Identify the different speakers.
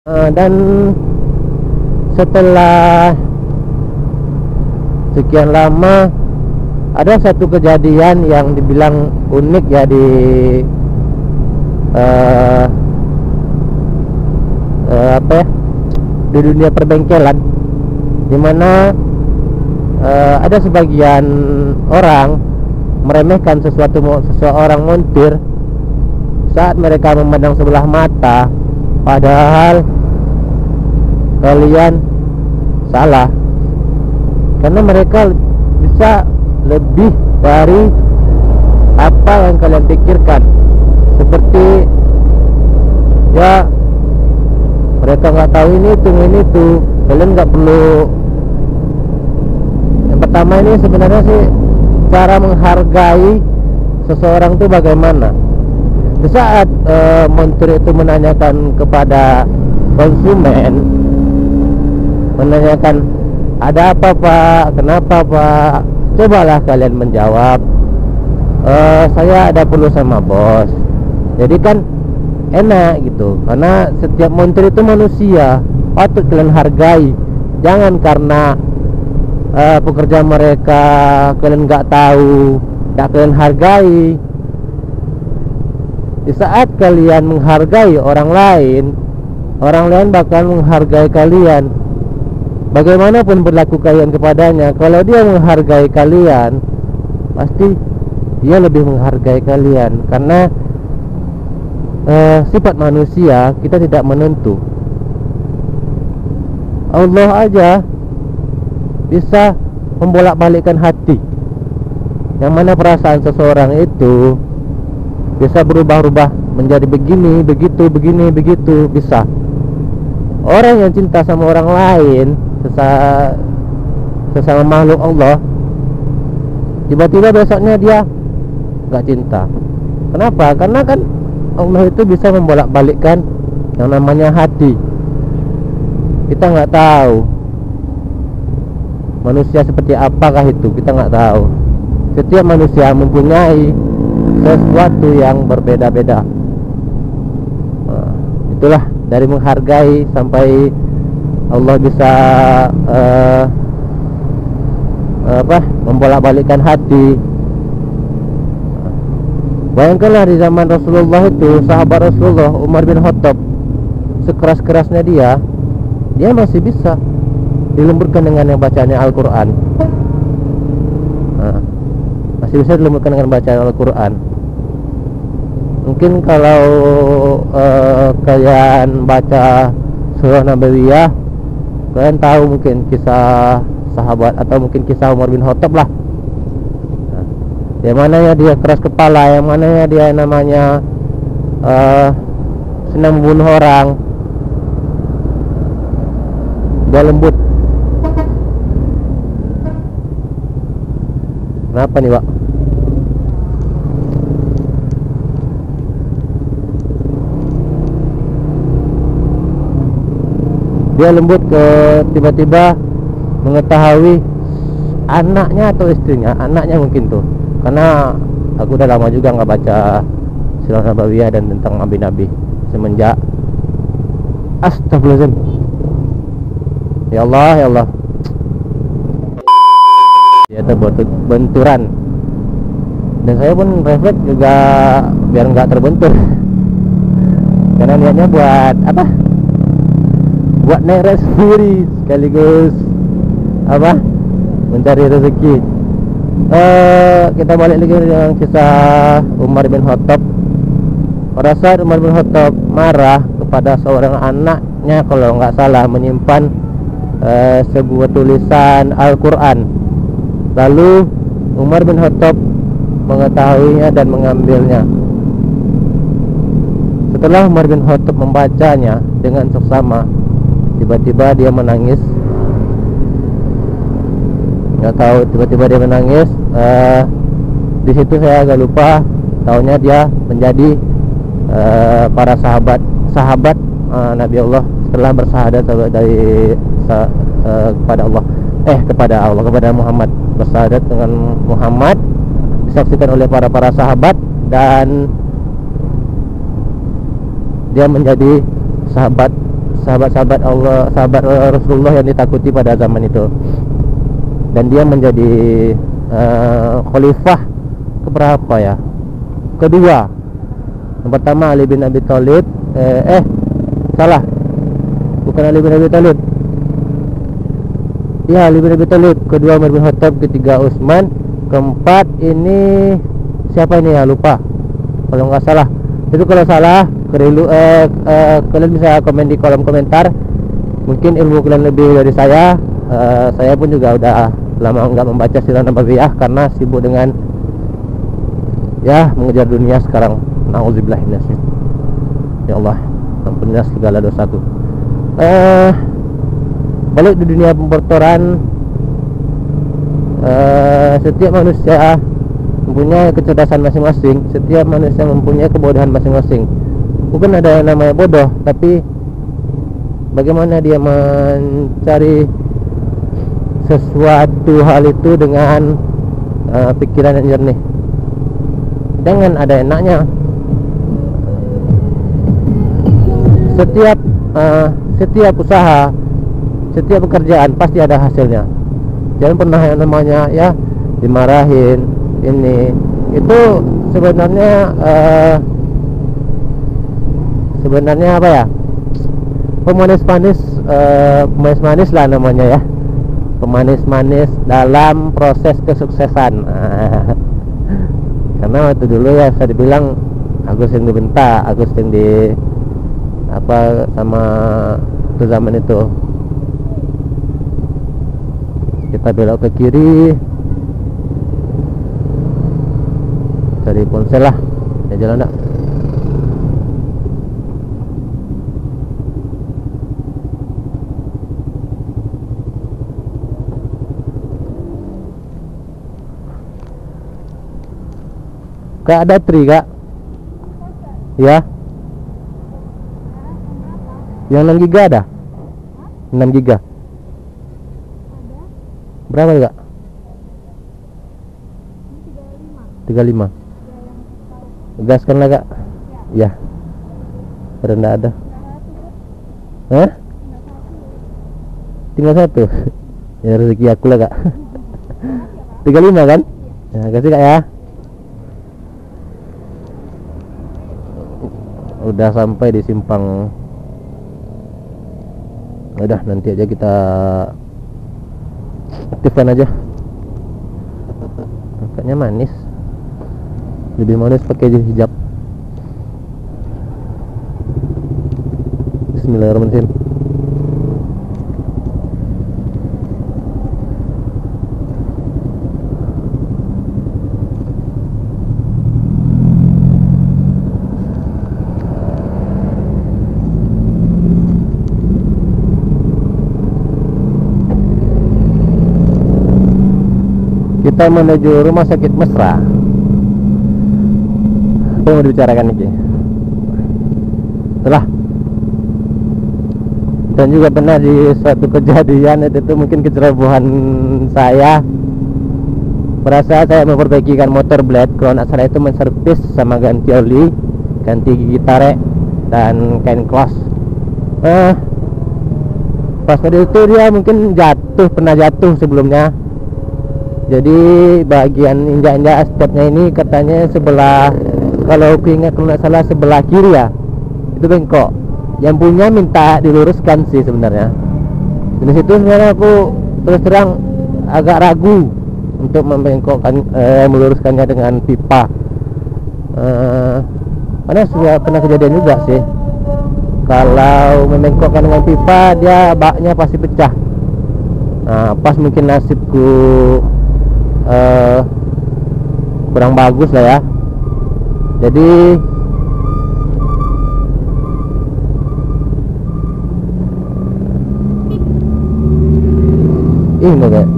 Speaker 1: Dan setelah sekian lama ada satu kejadian yang dibilang unik ya di dunia perbengkelan, dimana ada sebagian orang meremehkan seseorang montir saat mereka memandang sebelah mata, padahal kalian salah, karena mereka bisa lebih dari apa yang kalian pikirkan. Seperti ya, mereka nggak tahu ini itu. Kalian nggak perlu. Yang pertama ini sebenarnya sih cara menghargai seseorang itu bagaimana. Di saat montir itu menanyakan kepada konsumen, menanyakan, ada apa pak, kenapa pak, cobalah kalian menjawab, saya ada perlu sama bos. Jadi kan enak gitu, karena setiap montir itu manusia, patut kalian hargai. Jangan karena pekerjaan mereka kalian nggak tahu, nggak kalian hargai. Di saat kalian menghargai orang lain bakal menghargai kalian. Bagaimanapun berlaku kalian kepadanya, kalau dia menghargai kalian, pasti dia lebih menghargai kalian. Karena sifat manusia kita tidak menentu. Allah aja bisa membolak-balikkan hati, yang mana perasaan seseorang itu bisa berubah-ubah menjadi begini, begitu, begini, begitu, bisa. Orang yang cinta sama orang lain, sesama makhluk Allah, tiba-tiba besoknya dia gak cinta. Kenapa? Karena kan Allah itu bisa membolak-balikkan yang namanya hati. Kita nggak tahu manusia seperti apakah itu, kita nggak tahu. Setiap manusia mempunyai sesuatu yang berbeda-beda. Itulah dari menghargai sampai Allah bisa membolak-balikkan hati. Bayangkanlah di zaman Rasulullah itu, sahabat Rasulullah Umar bin Khattab, sekeras-kerasnya dia masih bisa dilembutkan dengan yang bacaannya Al-Quran. Masih bisa dilembutkan dengan bacaan Al-Quran. Mungkin kalau kalian baca surah Nabawiyah, kalian tahu mungkin kisah sahabat atau mungkin kisah Umar bin Khattab lah. Yang mana ya dia keras kepala, yang mana ya dia namanya senang membunuh orang. Dia lembut. Kenapa nih pak? Dia lembut ke tiba-tiba mengetahui anaknya atau istrinya, anaknya mungkin tuh. Karena aku udah lama juga nggak baca Sirah Nabawiyah dan tentang nabi-nabi semenjak astagfirullahaladzim. Ya Allah, ya Allah. Dia terbenturan. Dan saya pun refleks juga biar nggak terbentur. Karena niatnya buat apa? Buat naik rezeki sekaligus apa? Mencari rezeki. Kita balik lagi dengan kisah Umar bin Khattab. Pada saat Umar bin Khattab marah kepada seorang anaknya, kalau nggak salah, menyimpan sebuah tulisan Al-Quran. Lalu Umar bin Khattab mengetahuinya dan mengambilnya. Setelah Umar bin Khattab membacanya dengan seksama, tiba-tiba dia menangis. Nggak tahu, tiba-tiba dia menangis. Di situ saya agak lupa. Taunya dia menjadi para sahabat Nabi Allah setelah bersyahadat dari kepada Muhammad, bersyahadat dengan Muhammad, disaksikan oleh para sahabat, dan dia menjadi sahabat sahabat-sahabat Allah, sahabat Rasulullah yang ditakuti pada zaman itu. Dan dia menjadi khalifah keberapa ya? Kedua. Yang pertama Ali bin Abi Thalib. Salah. Bukan Ali bin Abi Thalib. Ya, Ali bin Abi Thalib. Kedua Umar bin Khattab. Ketiga Utsman. Keempat ini siapa ini ya? Lupa. Kalau nggak salah. Itu kalau salah, kalian bisa komen di kolom komentar. Mungkin ilmu kalian lebih dari saya. Saya pun juga udah lama nggak membaca sirah nabawiyah karena sibuk dengan ya mengejar dunia sekarang. Nauzubillah minasyaitonir. Ya Allah, ampunilah segala dosaku. Balik di dunia pertoran, setiap manusia mempunyai kecerdasan masing-masing. Setiap manusia mempunyai kebodohan masing-masing. Bukan ada yang namanya bodoh, tapi bagaimana dia mencari sesuatu hal itu dengan pikiran yang jernih. Jangan ada enaknya. Setiap usaha, setiap pekerjaan pasti ada hasilnya. Jangan pernah yang namanya ya dimarahin. Ini itu sebenarnya apa ya, pemanis-manis lah namanya ya, pemanis-manis dalam proses kesuksesan. Karena waktu dulu ya saya dibilang Agus yang dibentak, Agus yang di apa sama itu zaman itu. Kita belok ke kiri, cari ponsel lah, ya jalan dah. Kak ada tri kak? Ya. Yang 6 giga ada? 6 giga. Berapa kak? 35. Gaskan lah kak. Ya. Rendah ada. Hah? Tinggal satu. Ya rezeki aku lah kak. 35 kan? Ya kasih kak ya. Udah sampai di simpang. Udah nanti aja kita aktifkan aja. Makanya manis. Lebih manis pakai hijab. Bismillahirrahmanirrahim. Kita menuju rumah sakit Mesra. Apa yang mau dibicarakan ini? Setelah dan juga pernah di suatu kejadian itu mungkin kecerobohan saya. Merasa saya memperbaikikan motor blade. Kalau nak salah itu menservis sama ganti oli, ganti gigi tarik dan kain clos. Pas tadi itu dia mungkin pernah jatuh sebelumnya. Jadi bagian injak-injak stepnya ini katanya sebelah, kalau aku ingat kalau nggak salah sebelah kiri ya, itu bengkok. Yang punya minta diluruskan sih sebenarnya. Di situ sebenarnya aku terus terang agak ragu untuk meluruskannya dengan pipa. Karena sudah pernah kejadian juga sih. Kalau membengkokkan dengan pipa, dia baknya pasti pecah. Nah, pas mungkin nasibku kurang bagus lah ya. Jadi ini kayak